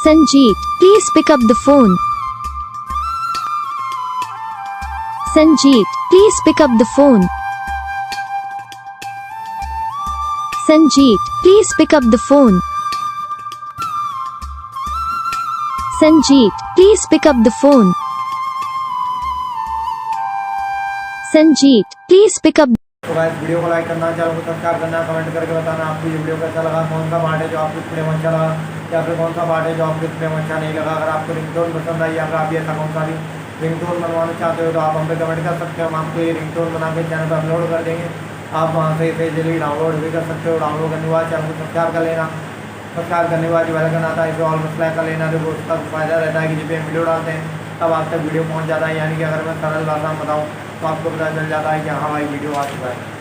Sanjeev, please pick up the phone. Sanjeev, please pick up the phone. Sanjeev, please pick up the phone. Sanjeev, please pick up the phone. Sanjeev, please pick up. तो guys video को like करना, channel को subscribe करना, comment करके बताना आपको ये video कैसा लगा, कौन सा पार्ट है जो आपको इतने अच्छा लगा या फिर कौन सा पार्ट है जो आपको इतने अच्छा नहीं लगा। अगर आपको रिंगटोन पसंद आई या फिर आप ऐसा कौन सा भी रिंगटोन बनवाना चाहते हो तो आप हम पे कमेंट कर सकते हो। हम आपको ये रिंगटोन बना के चैनल पर अपलोड कर देंगे। आप वहाँ से इसे जल्दी डाउनलोड भी कर सकते हो। डाउनलोड करने के बाद चैनल को सब्सक्राइब कर लेना। सब्सक्राइब करने के बाद जो बेल आइकन आता है इसे ऑल पर सेलेक्ट कर लेना। तो उसका फायदा रहता है कि जब भी हम वीडियो डालते हैं तब आप तक वीडियो पहुँच जाता है। यानी कि अगर मैं सरल भाषा में बताऊँ तो आपको पता चल जाता है कि हाँ भाई वीडियो आ चुका है।